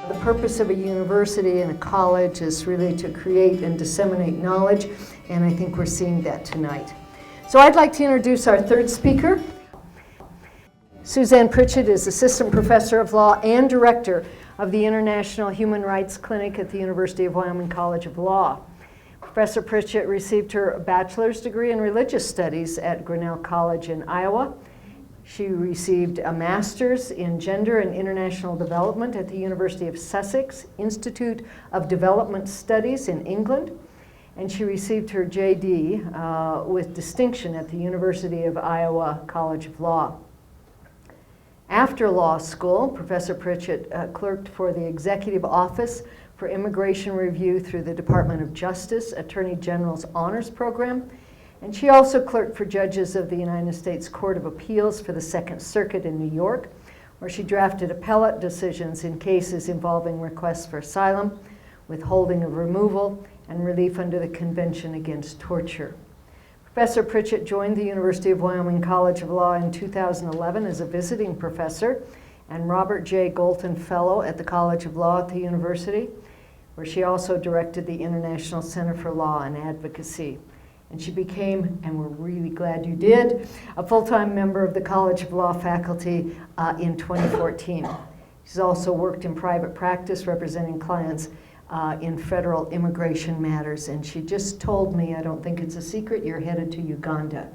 The purpose of a university and a college is really to create and disseminate knowledge, and I think we're seeing that tonight. So I'd like to introduce our third speaker. Suzan Pritchett is Assistant Professor of Law and Director of the International Human Rights Clinic at the University of Wyoming College of Law. Professor Pritchett received her bachelor's degree in religious studies at Grinnell College in Iowa. She received a master's in gender and international development at the University of Sussex Institute of Development Studies in England. And she received her JD with distinction at the University of Iowa College of Law. After law school, Professor Pritchett clerked for the Executive Office for Immigration Review through the Department of Justice Attorney General's Honors Program, and she also clerked for judges of the United States Court of Appeals for the Second Circuit in New York, where she drafted appellate decisions in cases involving requests for asylum, withholding of removal, and relief under the Convention Against Torture. Professor Pritchett joined the University of Wyoming College of Law in 2011 as a visiting professor and Robert J. Galton Fellow at the College of Law at the university, where she also directed the International Center for Law and Advocacy. And she became, and we're really glad you did, a full-time member of the College of Law faculty in 2014. She's also worked in private practice representing clients in federal immigration matters. And she just told me, I don't think it's a secret, you're headed to Uganda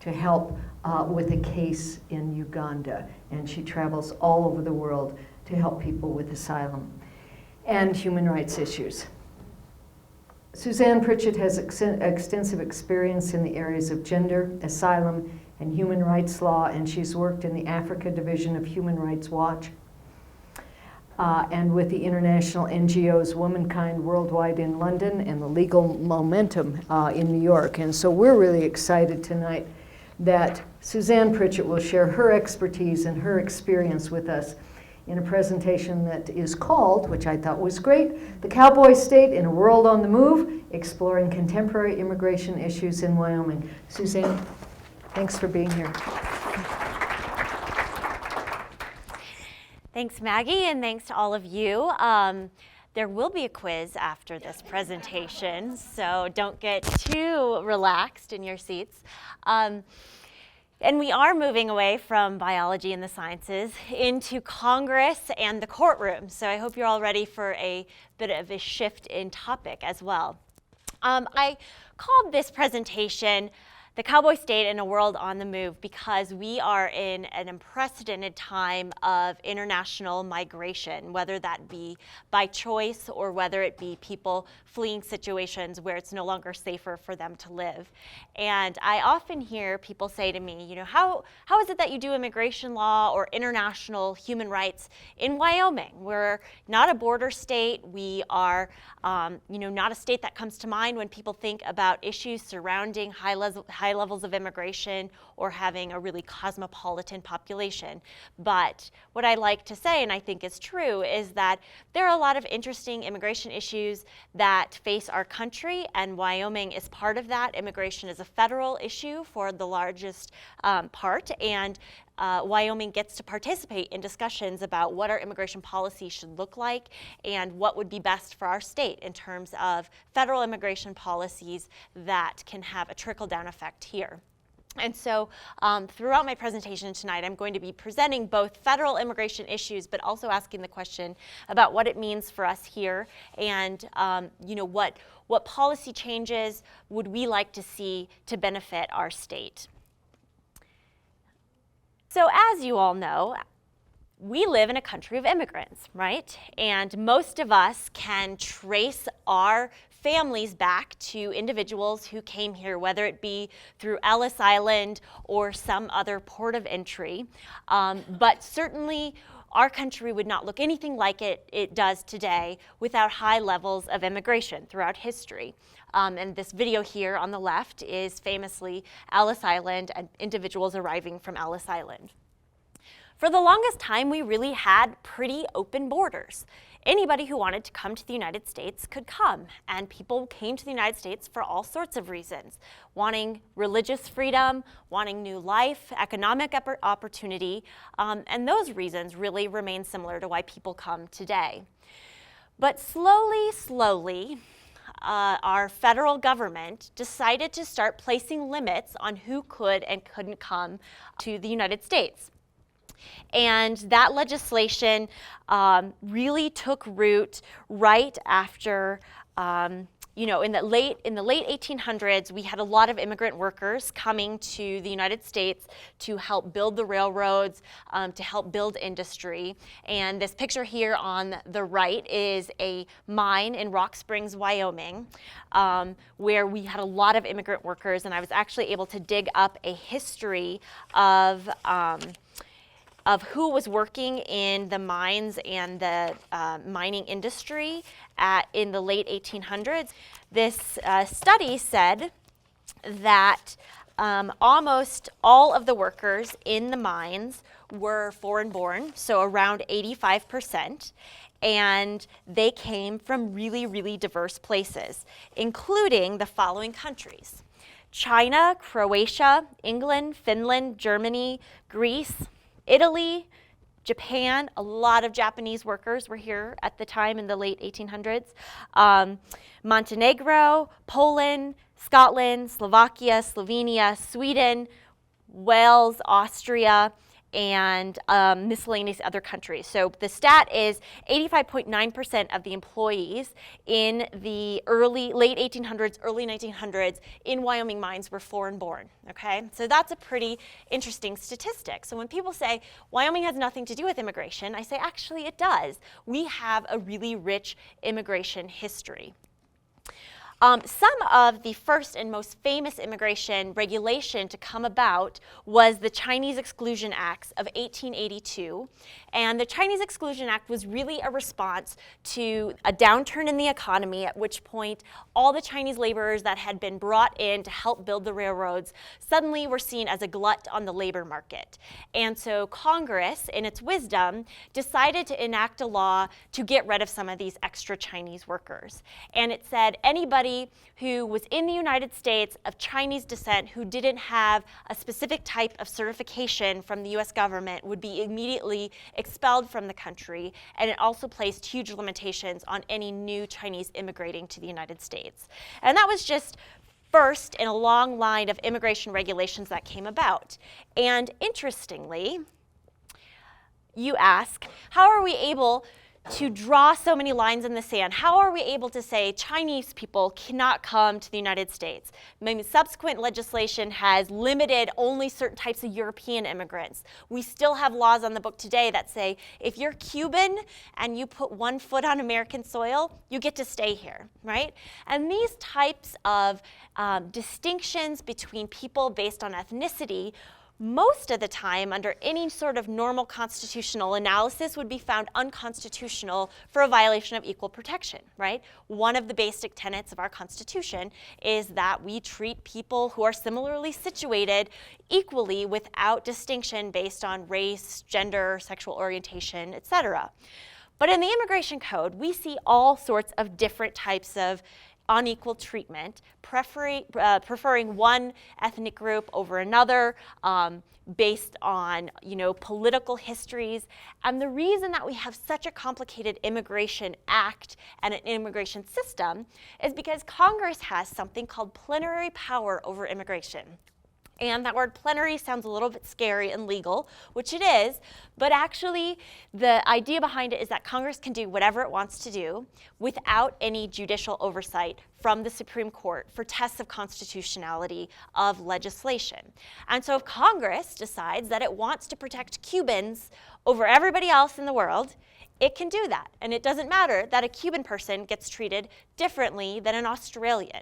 to help with a case in Uganda. And she travels all over the world to help people with asylum and human rights issues. Suzan Pritchett has extensive experience in the areas of gender, asylum, and human rights law, and she's worked in the Africa Division of Human Rights Watch and with the international NGOs Womankind Worldwide in London and the Legal Momentum in New York. And so we're really excited tonight that Suzan Pritchett will share her expertise and her experience with us in a presentation that is called, which I thought was great, The Cowboy State in a World on the Move, Exploring Contemporary Immigration Issues in Wyoming. Suzan, thanks for being here. Thanks, Maggie, and thanks to all of you. There will be a quiz after this presentation, so don't get too relaxed in your seats. And we are moving away from biology and the sciences into Congress and the courtroom. So I hope you're all ready for a bit of a shift in topic as well. I called this presentation The Cowboy State in a World on the Move because we are in an unprecedented time of international migration, whether that be by choice or whether it be people fleeing situations where it's no longer safer for them to live. And I often hear people say to me, you know, how is it that you do immigration law or international human rights in Wyoming? We're not a border state. We are, not a state that comes to mind when people think about issues surrounding high levels of immigration or having a really cosmopolitan population. But what I like to say, and I think is true, is that there are a lot of interesting immigration issues that face our country, and Wyoming is part of that. Immigration is a federal issue for the largest part, and Wyoming gets to participate in discussions about what our immigration policy should look like and what would be best for our state in terms of federal immigration policies that can have a trickle-down effect here. And so throughout my presentation tonight, I'm going to be presenting both federal immigration issues, but also asking the question about what it means for us here and what policy changes would we like to see to benefit our state. So as you all know, we live in a country of immigrants, right? And most of us can trace our families back to individuals who came here, whether it be through Ellis Island or some other port of entry. But certainly our country would not look anything like it does today without high levels of immigration throughout history. And this video here on the left is famously Ellis Island and individuals arriving from Ellis Island. For the longest time, we really had pretty open borders. anybody who wanted to come to the United States could come. And people came to the United States for all sorts of reasons, wanting religious freedom, wanting new life, economic opportunity, and those reasons really remain similar to why people come today. But slowly, our federal government decided to start placing limits on who could and couldn't come to the United States. And that legislation really took root right after, in the late 1800s, we had a lot of immigrant workers coming to the United States to help build the railroads, to help build industry. And this picture here on the right is a mine in Rock Springs, Wyoming, where we had a lot of immigrant workers. And I was actually able to dig up a history of who was working in the mines and the mining industry in the late 1800s. This study said that almost all of the workers in the mines were foreign-born, so around 85%, and they came from really, really diverse places, including the following countries: China, Croatia, England, Finland, Germany, Greece, Italy, Japan. A lot of Japanese workers were here at the time in the late 1800s. Montenegro, Poland, Scotland, Slovakia, Slovenia, Sweden, Wales, Austria, and miscellaneous other countries. So the stat is 85.9% of the employees in the late 1800s, early 1900s in Wyoming mines were foreign-born, okay? So that's a pretty interesting statistic. So when people say, Wyoming has nothing to do with immigration, I say, actually it does. We have a really rich immigration history. Some of the first and most famous immigration regulation to come about was the Chinese Exclusion Acts of 1882. And the Chinese Exclusion Act was really a response to a downturn in the economy, at which point all the Chinese laborers that had been brought in to help build the railroads suddenly were seen as a glut on the labor market. And so Congress, in its wisdom, decided to enact a law to get rid of some of these extra Chinese workers. And it said anybody who was in the United States of Chinese descent who didn't have a specific type of certification from the US government would be immediately expelled from the country, and it also placed huge limitations on any new Chinese immigrating to the United States. And that was just first in a long line of immigration regulations that came about. And interestingly, you ask, how are we able to draw so many lines in the sand? How are we able to say Chinese people cannot come to the United States? Maybe subsequent legislation has limited only certain types of European immigrants. We still have laws on the book today that say if you're Cuban and you put one foot on American soil, you get to stay here, right? And these types of distinctions between people based on ethnicity most of the time, under any sort of normal constitutional analysis, would be found unconstitutional for a violation of equal protection, right? One of the basic tenets of our Constitution is that we treat people who are similarly situated equally without distinction based on race, gender, sexual orientation, etc. But in the Immigration Code, we see all sorts of different types of unequal treatment, preferring one ethnic group over another based on political histories. And the reason that we have such a complicated immigration act and an immigration system is because Congress has something called plenary power over immigration. And that word plenary sounds a little bit scary and legal, which it is, but actually the idea behind it is that Congress can do whatever it wants to do without any judicial oversight from the Supreme Court for tests of constitutionality of legislation. And so if Congress decides that it wants to protect Cubans over everybody else in the world, it can do that. And it doesn't matter that a Cuban person gets treated differently than an Australian.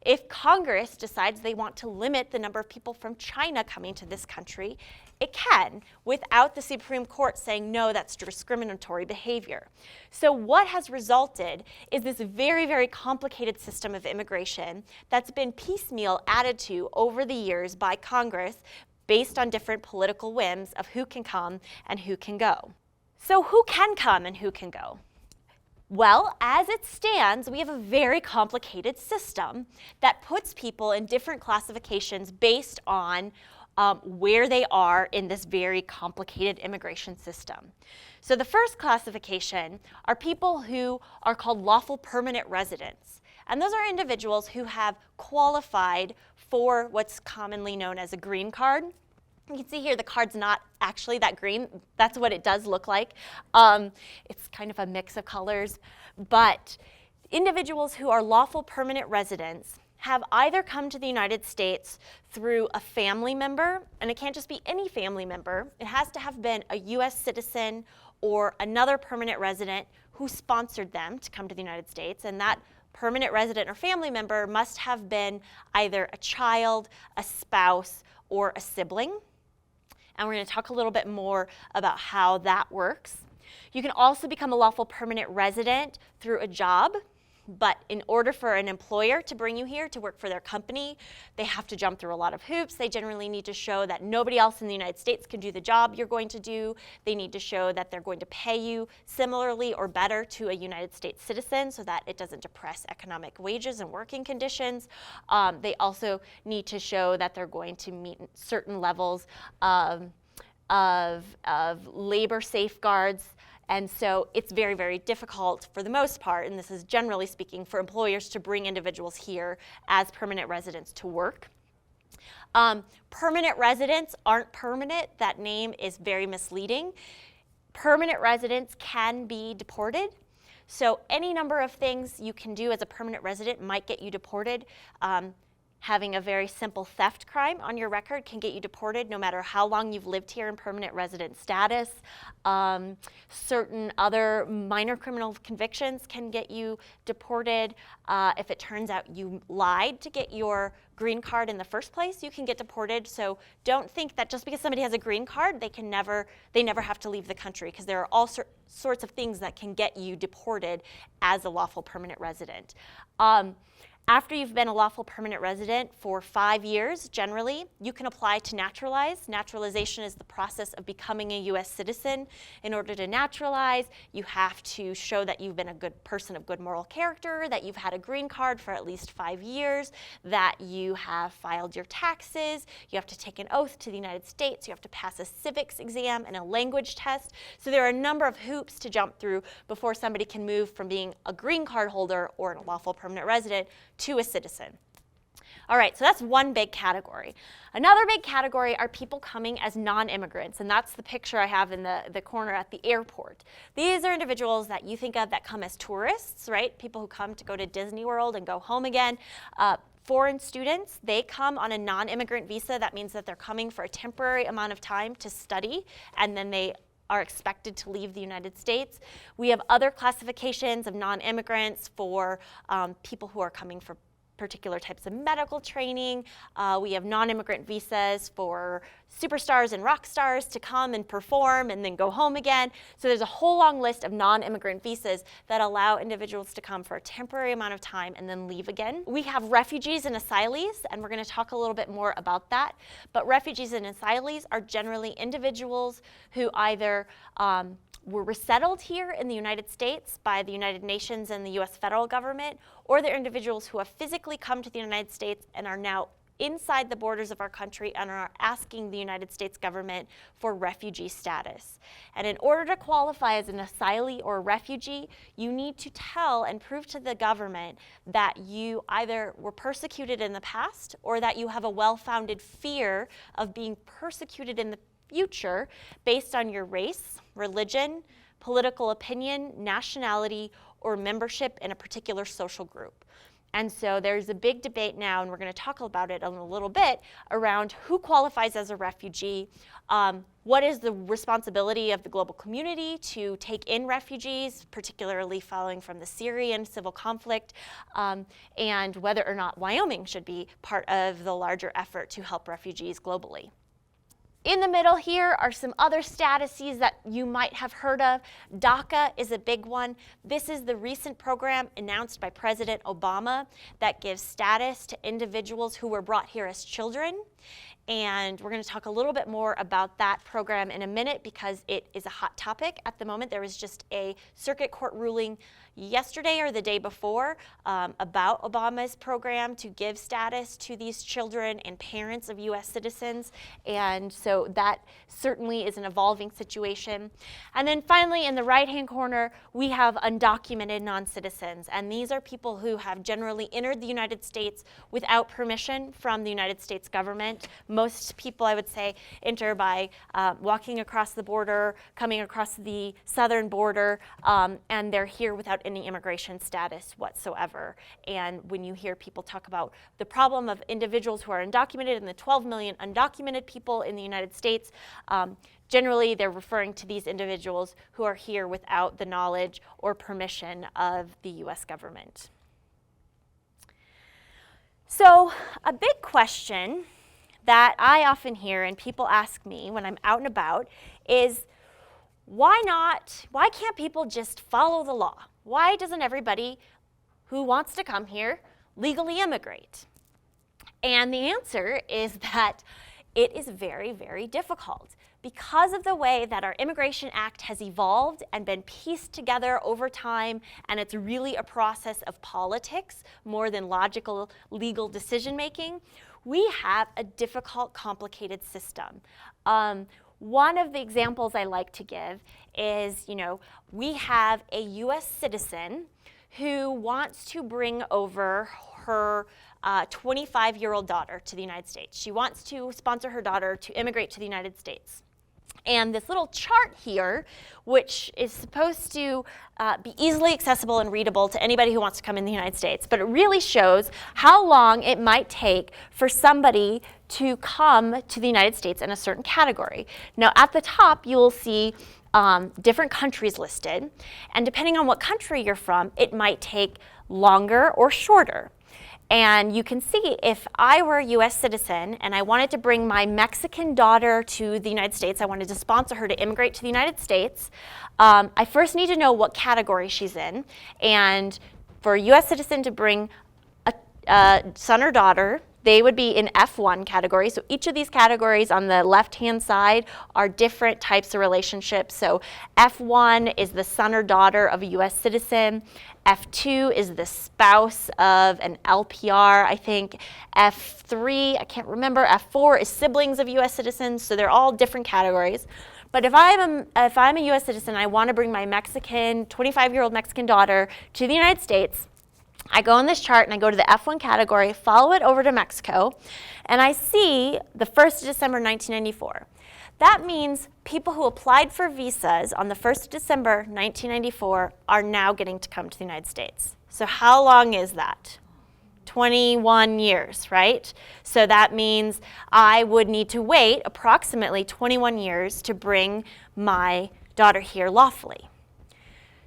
If Congress decides they want to limit the number of people from China coming to this country, it can, without the Supreme Court saying, no, that's discriminatory behavior. So what has resulted is this very, very complicated system of immigration that's been piecemeal added to over the years by Congress based on different political whims of who can come and who can go. So who can come and who can go? Well, as it stands, we have a very complicated system that puts people in different classifications based on where they are in this very complicated immigration system. So the first classification are people who are called lawful permanent residents. And those are individuals who have qualified for what's commonly known as a green card. You can see here the card's not actually that green. That's what it does look like. It's kind of a mix of colors. But individuals who are lawful permanent residents have either come to the United States through a family member, and it can't just be any family member. It has to have been a US citizen or another permanent resident who sponsored them to come to the United States, and that permanent resident or family member must have been either a child, a spouse, or a sibling. And we're going to talk a little bit more about how that works. You can also become a lawful permanent resident through a job, but in order for an employer to bring you here to work for their company, they have to jump through a lot of hoops. They generally need to show that nobody else in the United States can do the job you're going to do. They need to show that they're going to pay you similarly or better to a United States citizen so that it doesn't depress economic wages and working conditions. They also need to show that they're going to meet certain levels of labor safeguards. And so it's very, very difficult for the most part, and this is generally speaking, for employers to bring individuals here as permanent residents to work. Permanent residents aren't permanent. That name is very misleading. Permanent residents can be deported. So any number of things you can do as a permanent resident might get you deported. Having a very simple theft crime on your record can get you deported no matter how long you've lived here in permanent resident status. Certain other minor criminal convictions can get you deported. If it turns out you lied to get your green card in the first place, you can get deported. So don't think that just because somebody has a green card, they never have to leave the country, because there are all sorts of things that can get you deported as a lawful permanent resident. After you've been a lawful permanent resident for 5 years, generally, you can apply to naturalize. Naturalization is the process of becoming a US citizen. In order to naturalize, you have to show that you've been a good person of good moral character, that you've had a green card for at least 5 years, that you have filed your taxes, you have to take an oath to the United States, you have to pass a civics exam and a language test. So there are a number of hoops to jump through before somebody can move from being a green card holder or a lawful permanent resident to a citizen. All right, so that's one big category. Another big category are people coming as non-immigrants, and that's the picture I have in the corner at the airport. These are individuals that you think of that come as tourists, right? People who come to go to Disney World and go home again. Foreign students, they come on a non-immigrant visa. That means that they're coming for a temporary amount of time to study, and then they are expected to leave the United States. We have other classifications of non-immigrants for people who are coming for particular types of medical training. We have non-immigrant visas for superstars and rock stars to come and perform and then go home again. So there's a whole long list of non-immigrant visas that allow individuals to come for a temporary amount of time and then leave again. We have refugees and asylees, and we're going to talk a little bit more about that. But refugees and asylees are generally individuals who either were resettled here in the United States by the United Nations and the US federal government, or they're individuals who have physically come to the United States and are now inside the borders of our country and are asking the United States government for refugee status. And in order to qualify as an asylee or a refugee, you need to tell and prove to the government that you either were persecuted in the past or that you have a well-founded fear of being persecuted in the future based on your race, religion, political opinion, nationality, or membership in a particular social group. And so there's a big debate now, and we're going to talk about it in a little bit, around who qualifies as a refugee, what is the responsibility of the global community to take in refugees, particularly following from the Syrian civil conflict, and whether or not Wyoming should be part of the larger effort to help refugees globally. In the middle here are some other statuses that you might have heard of. DACA is a big one. This is the recent program announced by President Obama that gives status to individuals who were brought here as children. and we're going to talk a little bit more about that program in a minute because it is a hot topic at the moment. There was just a circuit court ruling yesterday or the day before about Obama's program to give status to these children and parents of U.S. citizens, and so that certainly is an evolving situation. And then finally, in the right-hand corner, we have undocumented non-citizens, and these are people who have generally entered the United States without permission from the United States government. Most people, I would say, enter by walking across the border, coming across the southern border, and they're here without any immigration status whatsoever. And when you hear people talk about the problem of individuals who are undocumented and the 12 million undocumented people in the United States, generally they're referring to these individuals who are here without the knowledge or permission of the US government. So a big question that I often hear and people ask me when I'm out and about is, why can't people just follow the law? Why doesn't everybody who wants to come here legally immigrate? And the answer is that it is very, very difficult. Because of the way that our Immigration Act has evolved and been pieced together over time, and it's really a process of politics more than logical legal decision making, we have a difficult, complicated system. One of the examples I like to give is, we have a US citizen who wants to bring over her 25-year-old daughter to the United States. She wants to sponsor her daughter to immigrate to the United States. And this little chart here, which is supposed to be easily accessible and readable to anybody who wants to come in the United States, but it really shows how long it might take for somebody to come to the United States in a certain category. Now, at the top, you will see different countries listed, and depending on what country you're from, it might take longer or shorter. And you can see if I were a US citizen and I wanted to bring my Mexican daughter to the United States, I wanted to sponsor her to immigrate to the United States, I first need to know what category she's in. And for a US citizen to bring a son or daughter, they would be in F1 category. So each of these categories on the left-hand side are different types of relationships. So F1 is the son or daughter of a US citizen. F2 is the spouse of an LPR, I think. F3, I can't remember. F4 is siblings of US citizens. So they're all different categories. But if I'm a US citizen, I want to bring my 25-year-old Mexican daughter to the United States, I go on this chart and I go to the F1 category, follow it over to Mexico, and I see the 1st of December 1994. That means people who applied for visas on the 1st of December 1994 are now getting to come to the United States. So how long is that? 21 years, right? So that means I would need to wait approximately 21 years to bring my daughter here lawfully.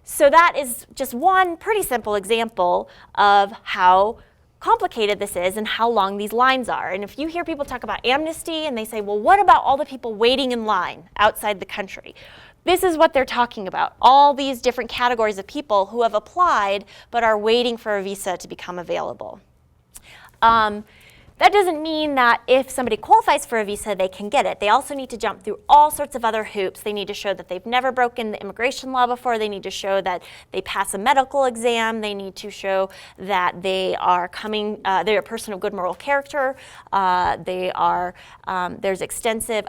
So that is just one pretty simple example of how complicated this is and how long these lines are. And if you hear people talk about amnesty and they say, well, what about all the people waiting in line outside the country? This is what they're talking about, all these different categories of people who have applied but are waiting for a visa to become available. That doesn't mean that if somebody qualifies for a visa, they can get it. They also need to jump through all sorts of other hoops. They need to show that they've never broken the immigration law before. They need to show that they pass a medical exam. They need to show that they are they're a person of good moral character. There's extensive,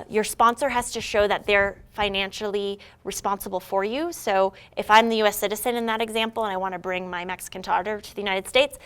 your sponsor has to show that they're financially responsible for you. So if I'm the US citizen in that example and I want to bring my Mexican daughter to the United States,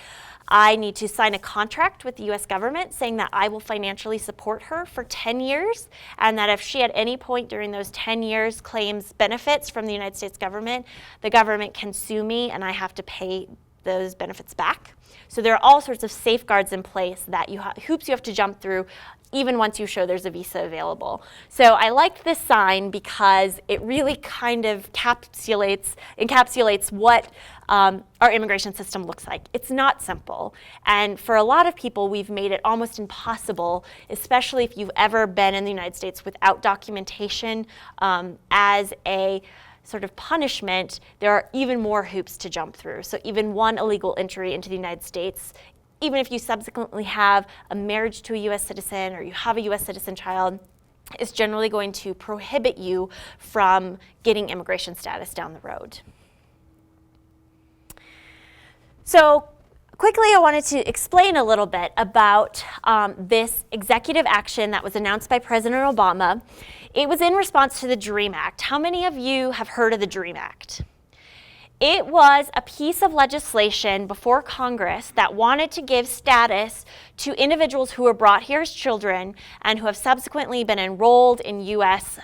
I need to sign a contract with the US government saying that I will financially support her for 10 years, and that if she at any point during those 10 years claims benefits from the United States government, the government can sue me and I have to pay those benefits back. So there are all sorts of safeguards in place that hoops you have to jump through even once you show there's a visa available. So I liked this sign because it really kind of encapsulates what our immigration system looks like. It's not simple. And for a lot of people, we've made it almost impossible, especially if you've ever been in the United States without documentation. As a sort of punishment, there are even more hoops to jump through. So even one illegal entry into the United States even if you subsequently have a marriage to a U.S. citizen or you have a U.S. citizen child, is generally going to prohibit you from getting immigration status down the road. So quickly, I wanted to explain a little bit about this executive action that was announced by President Obama. It was in response to the DREAM Act. How many of you have heard of the DREAM Act? It was a piece of legislation before Congress that wanted to give status to individuals who were brought here as children and who have subsequently been enrolled in U.S.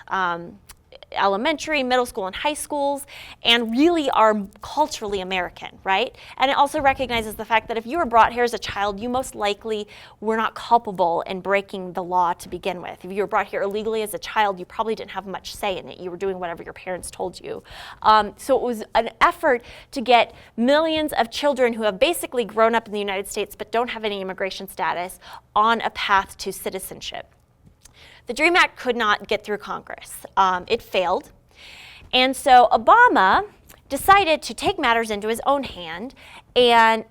Elementary, middle school, and high schools, and really are culturally American, right? And it also recognizes the fact that if you were brought here as a child, you most likely were not culpable in breaking the law to begin with. If you were brought here illegally as a child, you probably didn't have much say in it. You were doing whatever your parents told you. So it was an effort to get millions of children who have basically grown up in the United States but don't have any immigration status on a path to citizenship. The DREAM Act could not get through Congress. It failed. And so Obama decided to take matters into his own hand and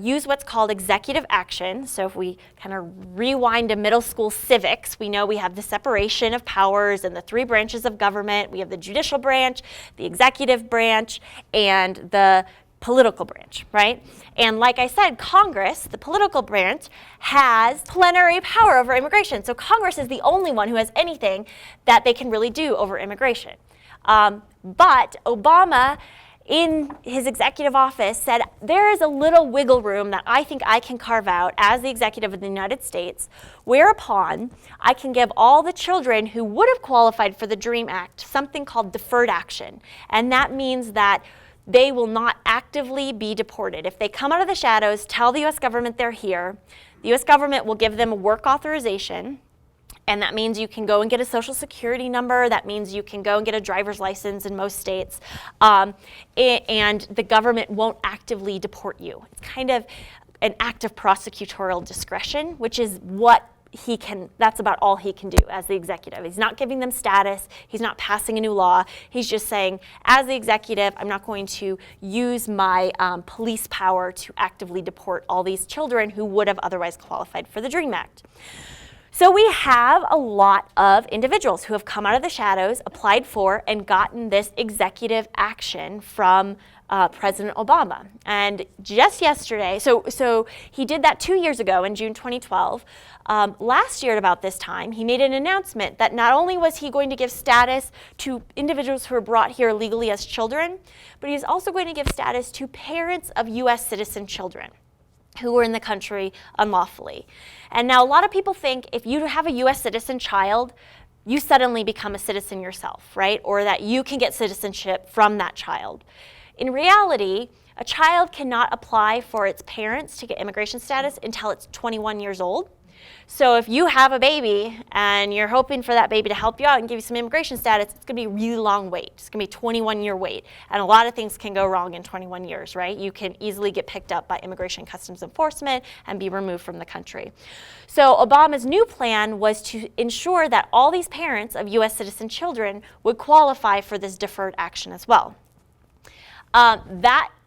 use what's called executive action. So if we kind of rewind to middle school civics, we know we have the separation of powers and the three branches of government. We have the judicial branch, the executive branch, and the political branch, right? And like I said, Congress, the political branch, has plenary power over immigration. So Congress is the only one who has anything that they can really do over immigration. But Obama, in his executive office, said there is a little wiggle room that I think I can carve out as the executive of the United States, whereupon I can give all the children who would have qualified for the DREAM Act something called deferred action. And that means that they will not actively be deported. If they come out of the shadows, tell the U.S. government they're here, the U.S. government will give them a work authorization, and that means you can go and get a social security number. That means you can go and get a driver's license in most states, and the government won't actively deport you. It's kind of an act of prosecutorial discretion, which is what that's about all he can do as the executive. He's not giving them status. He's not passing a new law. He's just saying, as the executive, I'm not going to use my police power to actively deport all these children who would have otherwise qualified for the DREAM Act. So we have a lot of individuals who have come out of the shadows, applied for, and gotten this executive action from President Obama. And just yesterday, so he did that 2 years ago in June 2012. Last year at about this time, he made an announcement that not only was he going to give status to individuals who were brought here legally as children, but he's also going to give status to parents of U.S. citizen children who were in the country unlawfully. And now a lot of people think if you have a U.S. citizen child, you suddenly become a citizen yourself, right? Or that you can get citizenship from that child. In reality, a child cannot apply for its parents to get immigration status until it's 21 years old. So if you have a baby and you're hoping for that baby to help you out and give you some immigration status, it's going to be a really long wait. It's going to be a 21-year wait. And a lot of things can go wrong in 21 years, right? You can easily get picked up by Immigration Customs Enforcement and be removed from the country. So Obama's new plan was to ensure that all these parents of U.S. citizen children would qualify for this deferred action as well.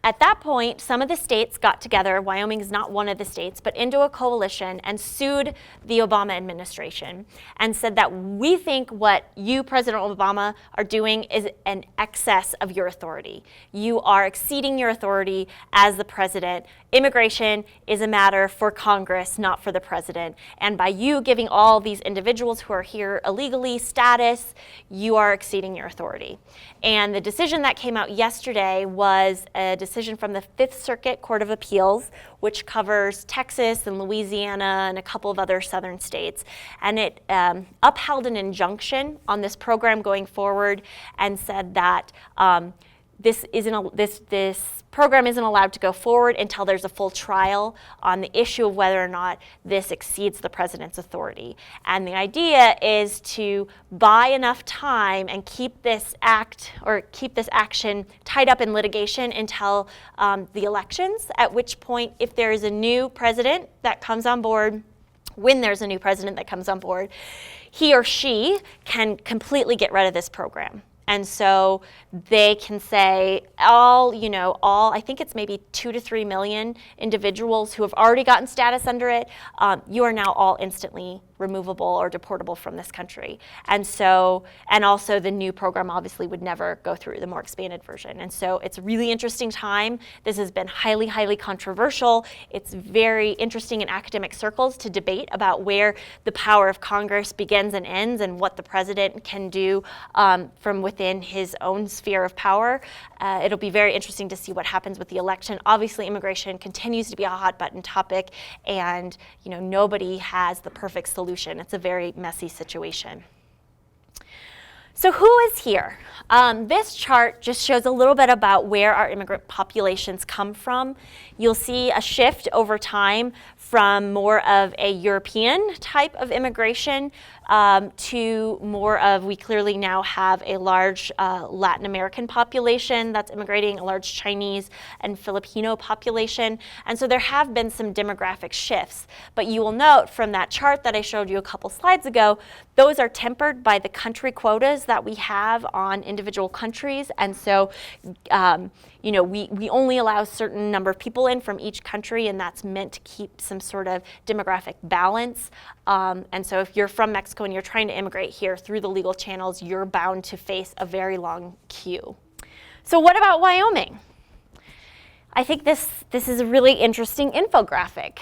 At that point, some of the states got together, Wyoming is not one of the states, but into a coalition and sued the Obama administration and said that we think what you, President Obama, are doing is an excess of your authority. You are exceeding your authority as the president. Immigration is a matter for Congress, not for the president. And by you giving all these individuals who are here illegally status, you are exceeding your authority. And the decision that came out yesterday was a decision from the Fifth Circuit Court of Appeals, which covers Texas and Louisiana and a couple of other southern states. And it upheld an injunction on this program going forward and said that this program isn't allowed to go forward until there's a full trial on the issue of whether or not this exceeds the president's authority. And the idea is to buy enough time and keep this action tied up in litigation until the elections, at which point, if there is a new president that comes on board, when there's a new president that comes on board, he or she can completely get rid of this program. And so they can say all, I think it's maybe 2 to 3 million individuals who have already gotten status under it, you are now all instantly removable or deportable from this country. And also the new program obviously would never go through the more expanded version. And so it's a really interesting time. This has been highly, highly controversial. It's very interesting in academic circles to debate about where the power of Congress begins and ends and what the president can do from within his own sphere of power. It'll be very interesting to see what happens with the election. Obviously, immigration continues to be a hot button topic, and nobody has the perfect solution. It's a very messy situation. So who is here? This chart just shows a little bit about where our immigrant populations come from. You'll see a shift over time from more of a European type of immigration to more of, we clearly now have a large Latin American population that's immigrating, a large Chinese and Filipino population. And so there have been some demographic shifts. But you will note from that chart that I showed you a couple slides ago, those are tempered by the country quotas that we have on individual countries. And so we only allow a certain number of people in from each country, and that's meant to keep some sort of demographic balance. And so if you're from Mexico and you're trying to immigrate here through the legal channels, you're bound to face a very long queue. So what about Wyoming? I think this is a really interesting infographic.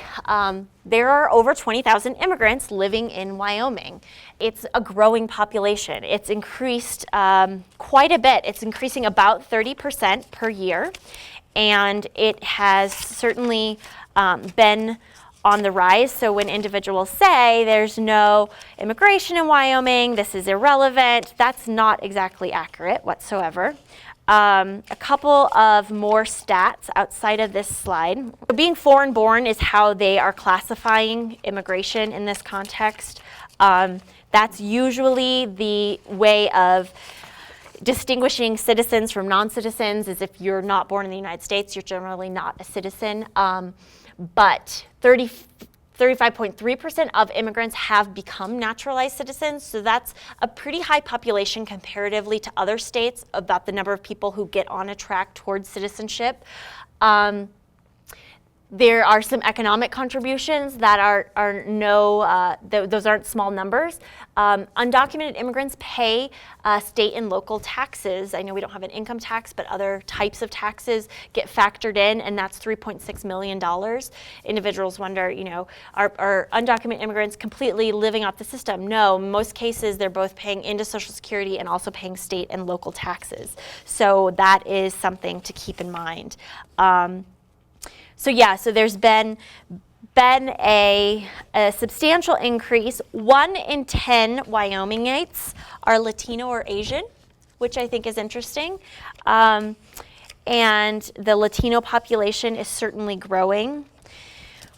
There are over 20,000 immigrants living in Wyoming. It's a growing population. It's increased quite a bit. It's increasing about 30% per year, and it has certainly been on the rise. So when individuals say there's no immigration in Wyoming, this is irrelevant, that's not exactly accurate whatsoever. A couple of more stats outside of this slide. Being foreign born is how they are classifying immigration in this context. That's usually the way of distinguishing citizens from non-citizens, is if you're not born in the United States, you're generally not a citizen. But 35.3% of immigrants have become naturalized citizens, so that's a pretty high population comparatively to other states about the number of people who get on a track towards citizenship. There are some economic contributions that those aren't small numbers. Undocumented immigrants pay state and local taxes. I know we don't have an income tax, but other types of taxes get factored in, and that's $3.6 million. Individuals wonder, are undocumented immigrants completely living off the system? No, in most cases they're both paying into Social Security and also paying state and local taxes. So that is something to keep in mind. So there's been a substantial increase. 1 in 10 Wyomingites are Latino or Asian, which I think is interesting. And the Latino population is certainly growing.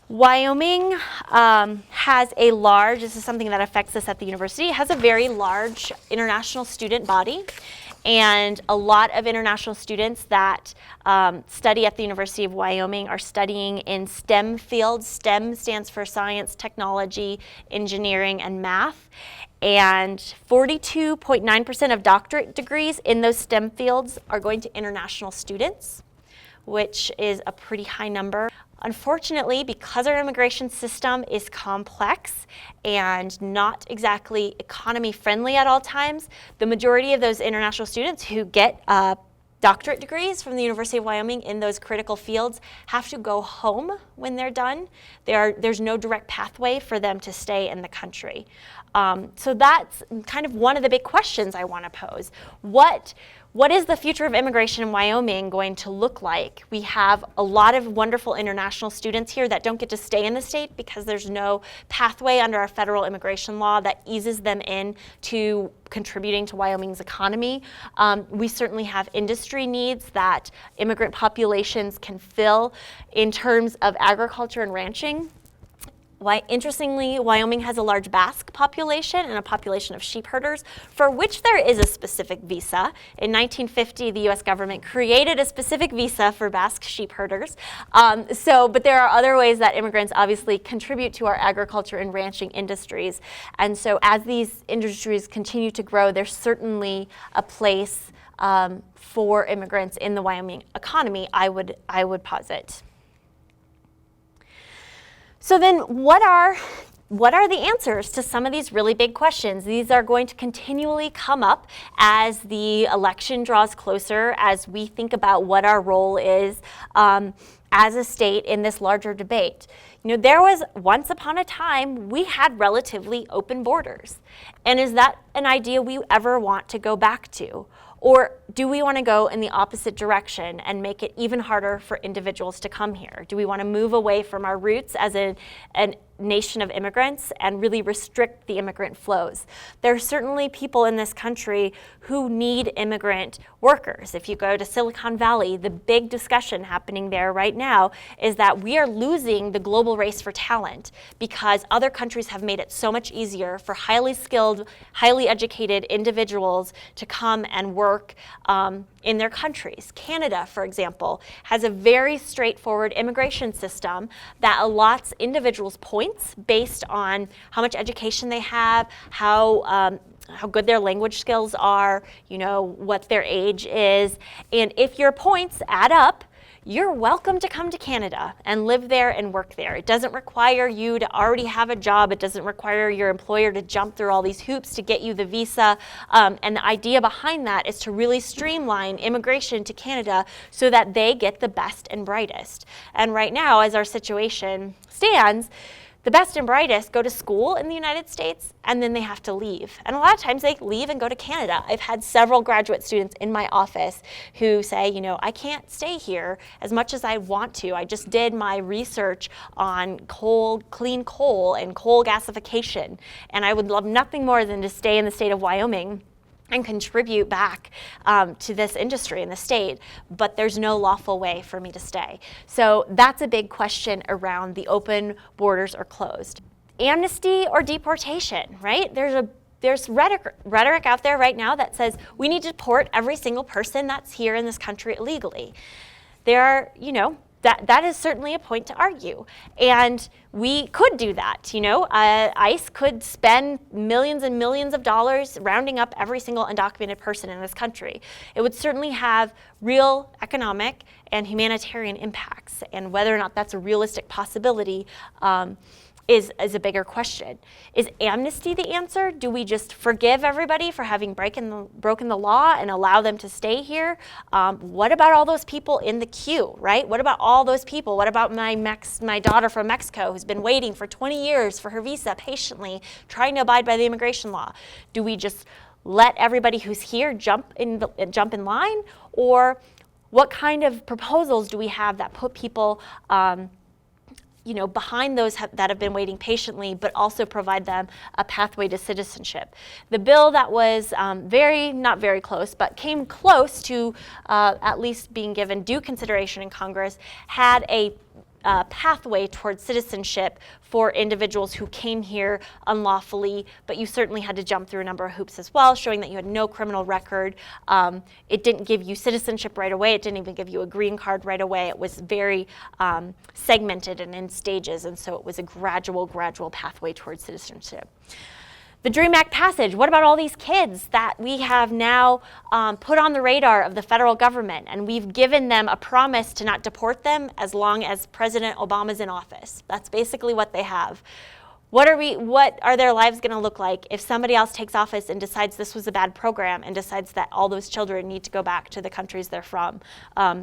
Wyoming has a large, this is something that affects us at the university, it has a very large international student body. And a lot of international students that study at the University of Wyoming are studying in STEM fields. STEM stands for science, technology, engineering, and math. And 42.9% of doctorate degrees in those STEM fields are going to international students, which is a pretty high number. Unfortunately, because our immigration system is complex and not exactly economy friendly at all times, the majority of those international students who get doctorate degrees from the University of Wyoming in those critical fields have to go home when they're done. There's no direct pathway for them to stay in the country. So that's kind of one of the big questions I want to pose. What is the future of immigration in Wyoming going to look like? We have a lot of wonderful international students here that don't get to stay in the state because there's no pathway under our federal immigration law that eases them in to contributing to Wyoming's economy. We certainly have industry needs that immigrant populations can fill in terms of agriculture and ranching. Interestingly, Wyoming has a large Basque population and a population of sheep herders, for which there is a specific visa. In 1950, the U.S. government created a specific visa for Basque sheep herders. But there are other ways that immigrants obviously contribute to our agriculture and ranching industries. And so as these industries continue to grow, there's certainly a place for immigrants in the Wyoming economy, I would posit. So then what are the answers to some of these really big questions? These are going to continually come up as the election draws closer, as we think about what our role is as a state in this larger debate. There was once upon a time we had relatively open borders. And is that an idea we ever want to go back to? Or do we want to go in the opposite direction and make it even harder for individuals to come here? Do we want to move away from our roots as a nation of immigrants and really restrict the immigrant flows? There are certainly people in this country who need immigrant workers. If you go to Silicon Valley, the big discussion happening there right now is that we are losing the global race for talent because other countries have made it so much easier for highly skilled, highly educated individuals to come and work in their countries. Canada, for example, has a very straightforward immigration system that allots individuals points based on how much education they have, how good their language skills are, what their age is. And if your points add up, you're welcome to come to Canada and live there and work there. It doesn't require you to already have a job. It doesn't require your employer to jump through all these hoops to get you the visa. And the idea behind that is to really streamline immigration to Canada so that they get the best and brightest. And right now, as our situation stands, the best and brightest go to school in the United States and then they have to leave. And a lot of times they leave and go to Canada. I've had several graduate students in my office who say, I can't stay here as much as I want to. I just did my research on clean coal and coal gasification, and I would love nothing more than to stay in the state of Wyoming and contribute back to this industry in the state, but there's no lawful way for me to stay. So that's a big question around the open borders or closed. Amnesty or deportation, right? There's rhetoric out there right now that says we need to deport every single person that's here in this country illegally. There are, that is certainly a point to argue. And we could do that, ICE could spend millions and millions of dollars rounding up every single undocumented person in this country. It would certainly have real economic and humanitarian impacts, and whether or not that's a realistic possibility is a bigger question. Is amnesty the answer? Do we just forgive everybody for having broken the law and allow them to stay here? What about all those people in the queue, right? What about all those people? What about my daughter from Mexico who's been waiting for 20 years for her visa patiently, trying to abide by the immigration law? Do we just let everybody who's here jump in line? Or what kind of proposals do we have that put people behind those that have been waiting patiently, but also provide them a pathway to citizenship? The bill that was not very close, but came close to at least being given due consideration in Congress, had a pathway towards citizenship for individuals who came here unlawfully, but you certainly had to jump through a number of hoops as well, showing that you had no criminal record. It didn't give you citizenship right away. It didn't even give you a green card right away. It was very segmented and in stages, and so it was a gradual pathway towards citizenship. The DREAM Act passage, what about all these kids that we have now put on the radar of the federal government, and we've given them a promise to not deport them as long as President Obama's in office? That's basically what they have. What are their lives going to look like if somebody else takes office and decides this was a bad program and decides that all those children need to go back to the countries they're from?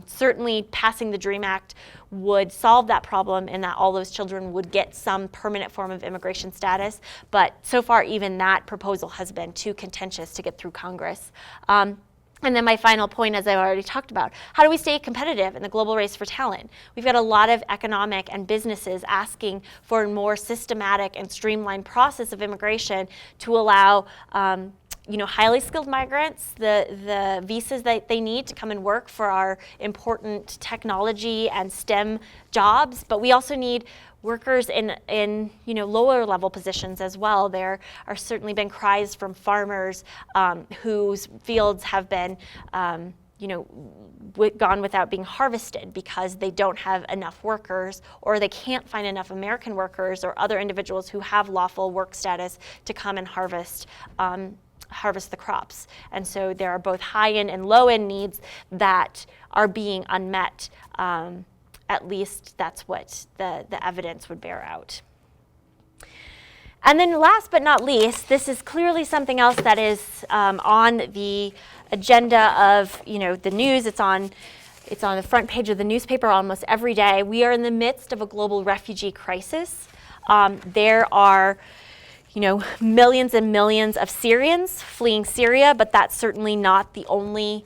Certainly passing the DREAM Act would solve that problem in that all those children would get some permanent form of immigration status, but so far even that proposal has been too contentious to get through Congress. And then my final point, as I've already talked about, how do we stay competitive in the global race for talent? We've got a lot of economic and businesses asking for a more systematic and streamlined process of immigration to allow highly skilled migrants the visas that they need to come and work for our important technology and STEM jobs. But we also need workers in lower level positions as well. There are certainly been cries from farmers whose fields have been gone without being harvested because they don't have enough workers, or they can't find enough American workers or other individuals who have lawful work status to come and harvest the crops. And so there are both high-end and low-end needs that are being unmet. At least that's what the evidence would bear out. And then last but not least, this is clearly something else that is on the agenda of the news. It's on the front page of the newspaper almost every day. We are in the midst of a global refugee crisis. There are millions and millions of Syrians fleeing Syria, but that's certainly not the only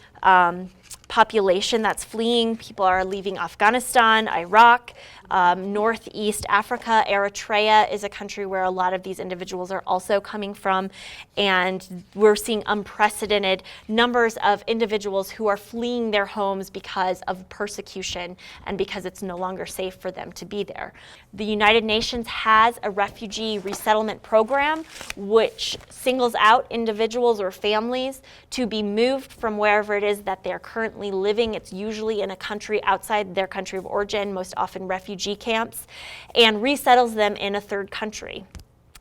population that's fleeing. People are leaving Afghanistan, Iraq, Northeast Africa. Eritrea is a country where a lot of these individuals are also coming from, and we're seeing unprecedented numbers of individuals who are fleeing their homes because of persecution and because it's no longer safe for them to be there. The United Nations has a refugee resettlement program which singles out individuals or families to be moved from wherever it is that they're currently living. It's usually in a country outside their country of origin, most often refugee camps, and resettles them in a third country.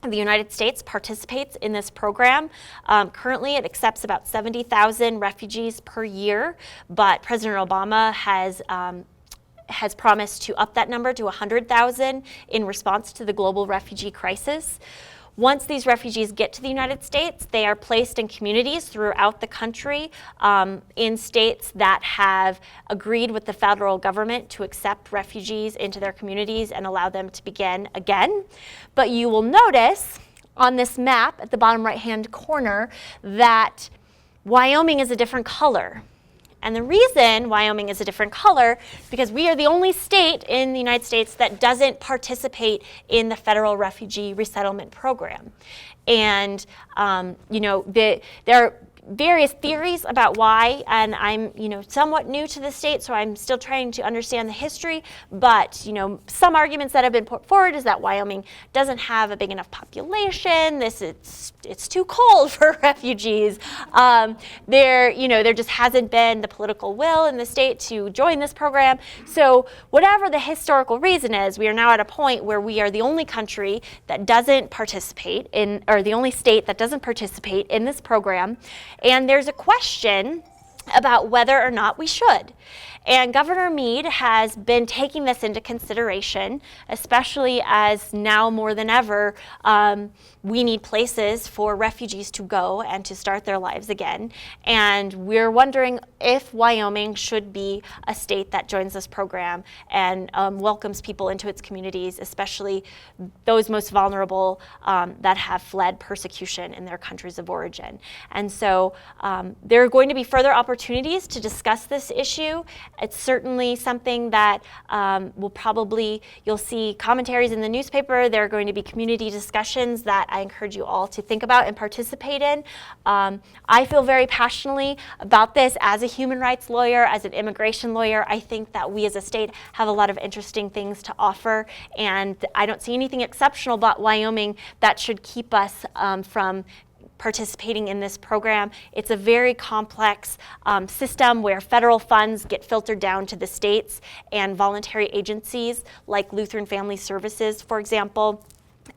The United States participates in this program. Currently, it accepts about 70,000 refugees per year, but President Obama has promised to up that number to 100,000 in response to the global refugee crisis. Once these refugees get to the United States, they are placed in communities throughout the country in states that have agreed with the federal government to accept refugees into their communities and allow them to begin again. But you will notice on this map at the bottom right-hand corner that Wyoming is a different color. And the reason Wyoming is a different color is because we are the only state in the United States that doesn't participate in the federal refugee resettlement program. And there are various theories about why, and I'm somewhat new to the state, so I'm still trying to understand the history, but some arguments that have been put forward is that Wyoming doesn't have a big enough population. It's too cold for refugees. There just hasn't been the political will in the state to join this program. So whatever the historical reason is, we are now at a point where we are the only country that doesn't participate in, or the only state that doesn't participate in this program. And there's a question about whether or not we should. And Governor Meade has been taking this into consideration, especially as now more than ever, we need places for refugees to go and to start their lives again. And we're wondering if Wyoming should be a state that joins this program and welcomes people into its communities, especially those most vulnerable that have fled persecution in their countries of origin. And so there are going to be further opportunities to discuss this issue. It's certainly something that you'll see commentaries in the newspaper. There are going to be community discussions that I encourage you all to think about and participate in. I feel very passionately about this as a human rights lawyer, as an immigration lawyer. I think that we as a state have a lot of interesting things to offer, and I don't see anything exceptional about Wyoming that should keep us from participating in this program. It's a very complex system where federal funds get filtered down to the states, and voluntary agencies like Lutheran Family Services, for example,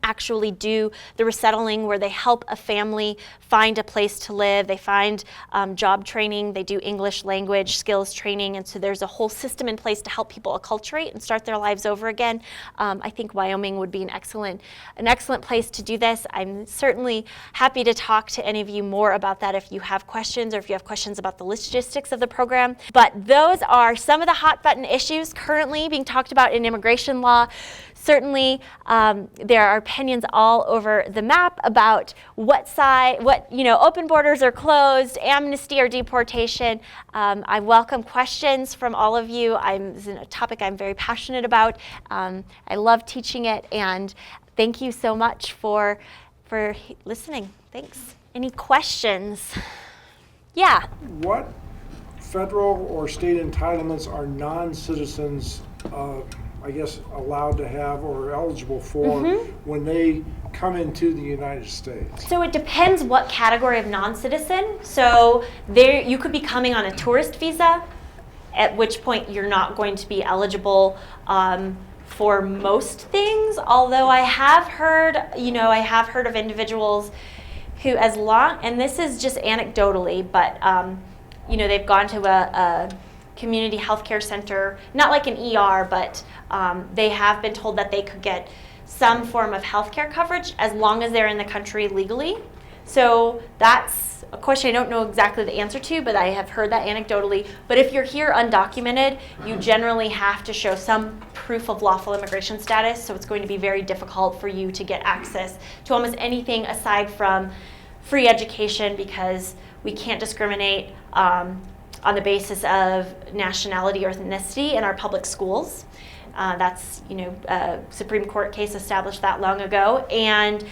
actually do the resettling, where they help a family find a place to live. They find job training, they do English language skills training, and so there's a whole system in place to help people acculturate and start their lives over again. I think Wyoming would be an excellent place to do this. I'm certainly happy to talk to any of you more about that if you have questions, or if you have questions about the logistics of the program. But those are some of the hot button issues currently being talked about in immigration law. Certainly, there are opinions all over the map about what open borders or closed, amnesty or deportation. I welcome questions from all of you. It's a topic I'm very passionate about. I love teaching it, and thank you so much for listening. Thanks. Any questions? Yeah. What federal or state entitlements are non-citizens I guess, allowed to have or eligible for when they come into the United States? So it depends what category of non-citizen. So there, you could be coming on a tourist visa, at which point you're not going to be eligible for most things. Although I have heard, of individuals who, as long, and this is just anecdotally, but they've gone to a community healthcare center, not like an ER, but they have been told that they could get some form of healthcare coverage as long as they're in the country legally. So that's a question I don't know exactly the answer to, but I have heard that anecdotally. But if you're here undocumented, you generally have to show some proof of lawful immigration status, so it's going to be very difficult for you to get access to almost anything aside from free education, because we can't discriminate on the basis of nationality or ethnicity in our public schools. That's, a Supreme Court case established that long ago. And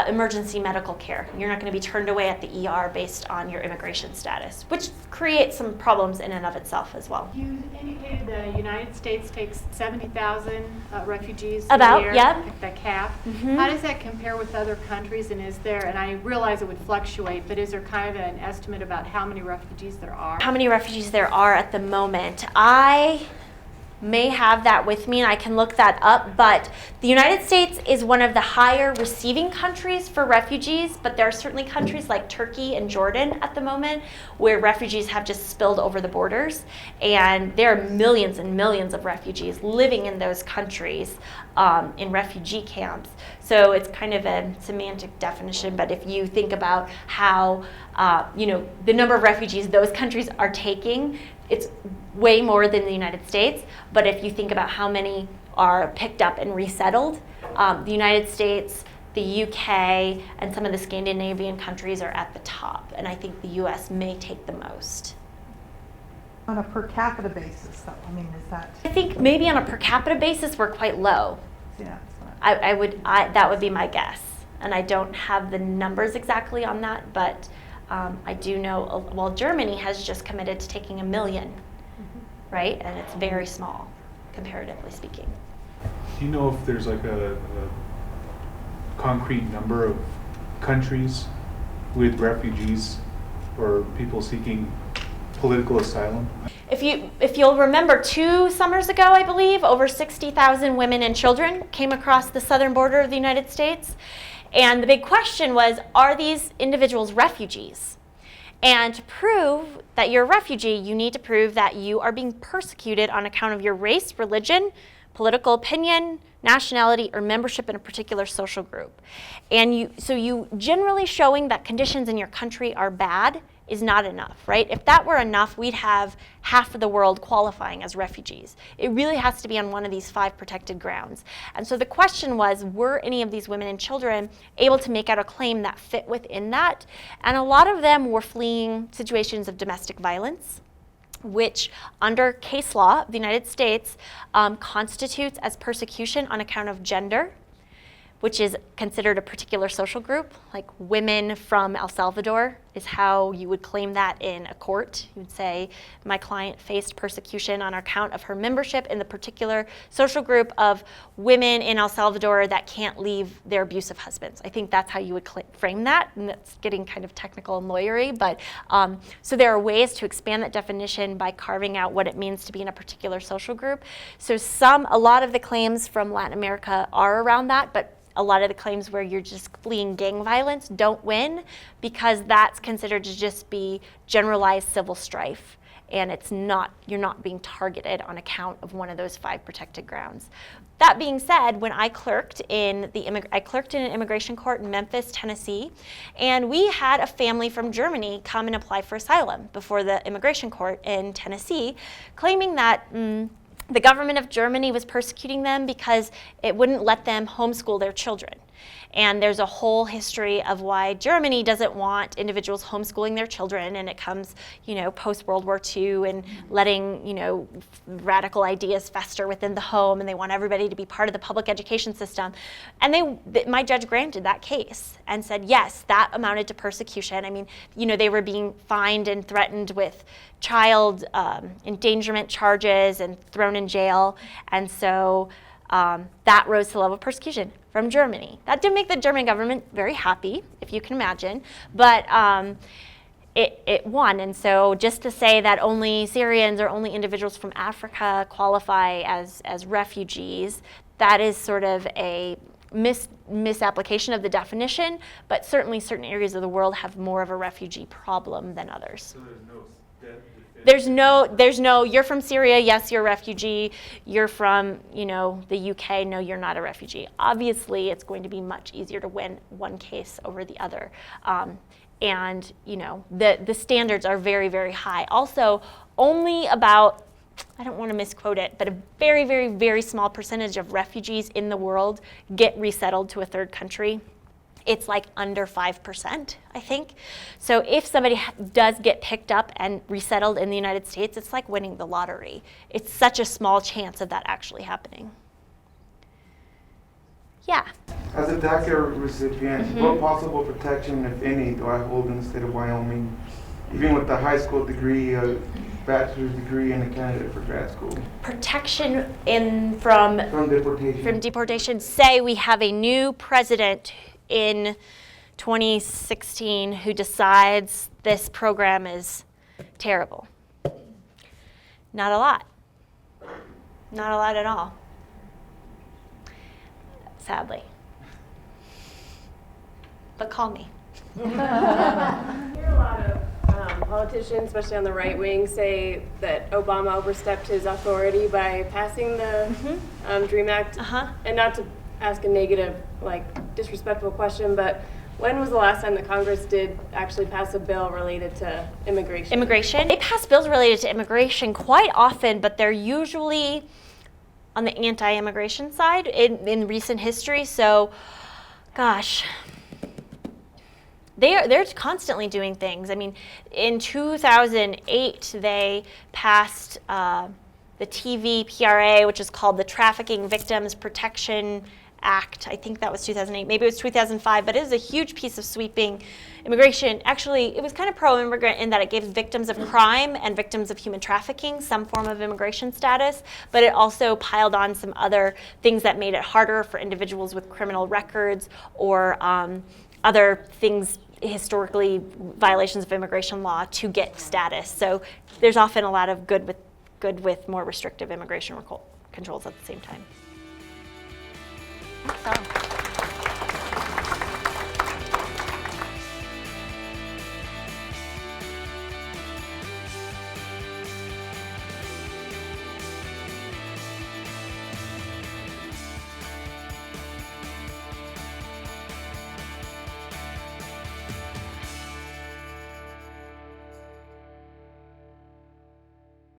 emergency medical care. You're not going to be turned away at the ER based on your immigration status, which creates some problems in and of itself as well. You indicated the United States takes 70,000 refugees About, a year, yeah. the cap. How does that compare with other countries, and is there, and I realize it would fluctuate, but is there kind of an estimate about how many refugees there are? How many refugees there are at the moment? I may have that with me and I can look that up, but the United States is one of the higher receiving countries for refugees, but there are certainly countries like Turkey and Jordan at the moment where refugees have just spilled over the borders, and there are millions and millions of refugees living in those countries in refugee camps. So it's kind of a semantic definition, but if you think about how the number of refugees those countries are taking, it's way more than the United States. But if you think about how many are picked up and resettled, the United States, the UK, and some of the Scandinavian countries are at the top. And I think the US may take the most. On a per capita basis, though, is that? I think maybe on a per capita basis, we're quite low. Yeah. That would be my guess. And I don't have the numbers exactly on that, but I do know, Germany has just committed to taking 1 million, right? And it's very small, comparatively speaking. Do you know if there's like a concrete number of countries with refugees or people seeking political asylum? If you'll remember, 2 summers ago, I believe, over 60,000 women and children came across the southern border of the United States. And the big question was, are these individuals refugees? And to prove that you're a refugee, you need to prove that you are being persecuted on account of your race, religion, political opinion, nationality, or membership in a particular social group. And you generally showing that conditions in your country are bad is not enough, right? If that were enough, we'd have half of the world qualifying as refugees. It really has to be on one of these 5 protected grounds. And so the question was, were any of these women and children able to make out a claim that fit within that? And a lot of them were fleeing situations of domestic violence, which under case law of the United States constitutes as persecution on account of gender, which is considered a particular social group. Like women from El Salvador is how you would claim that in a court. You would say, my client faced persecution on account of her membership in the particular social group of women in El Salvador that can't leave their abusive husbands. I think that's how you would frame that, and that's getting kind of technical and lawyery, but so there are ways to expand that definition by carving out what it means to be in a particular social group. So a lot of the claims from Latin America are around that, but a lot of the claims where you're just fleeing gang violence don't win, because that's considered to just be generalized civil strife, and you're not being targeted on account of one of those 5 protected grounds. That being said, when I clerked in an immigration court in Memphis, Tennessee, and we had a family from Germany come and apply for asylum before the immigration court in Tennessee, claiming that the government of Germany was persecuting them because it wouldn't let them homeschool their children. And there's a whole history of why Germany doesn't want individuals homeschooling their children, and it comes, post World War II and letting, radical ideas fester within the home, and they want everybody to be part of the public education system. And my judge granted that case and said, yes, that amounted to persecution. I mean, they were being fined and threatened with child endangerment charges and thrown in jail. And so that rose to the level of persecution from Germany. That didn't make the German government very happy, if you can imagine, but it won. And so just to say that only Syrians or only individuals from Africa qualify as refugees, that is sort of a misapplication of the definition, but certainly certain areas of the world have more of a refugee problem than others. So There's no, you're from Syria, yes, you're a refugee. You're from, the UK, no, you're not a refugee. Obviously, it's going to be much easier to win one case over the other. And, the standards are very, very high. Also, only about, I don't want to misquote it, but a very, very, very small percentage of refugees in the world get resettled to a third country. It's like under 5%, I think. So if somebody does get picked up and resettled in the United States, it's like winning the lottery. It's such a small chance of that actually happening. Yeah. As a DACA recipient, what possible protection, if any, do I hold in the state of Wyoming, even with a high school degree, a bachelor's degree, and a candidate for grad school? Protection from deportation. From deportation. Say we have a new president in 2016 who decides this program is terrible. Not a lot. Not a lot at all. Sadly. But call me. I hear a lot of politicians, especially on the right wing, say that Obama overstepped his authority by passing the DREAM Act. And not to ask a negative, disrespectful question, but when was the last time that Congress did actually pass a bill related to immigration? Immigration? They pass bills related to immigration quite often, but they're usually on the anti-immigration side in recent history. So, gosh, they're constantly doing things. I mean, in 2008, they passed the TVPRA, which is called the Trafficking Victims Protection Act. I think that was 2008. Maybe it was 2005, but it is a huge piece of sweeping immigration. Actually, it was kind of pro-immigrant in that it gives victims of crime and victims of human trafficking some form of immigration status, but it also piled on some other things that made it harder for individuals with criminal records or other things, historically violations of immigration law, to get status. So there's often a lot of good with more restrictive immigration controls at the same time. So.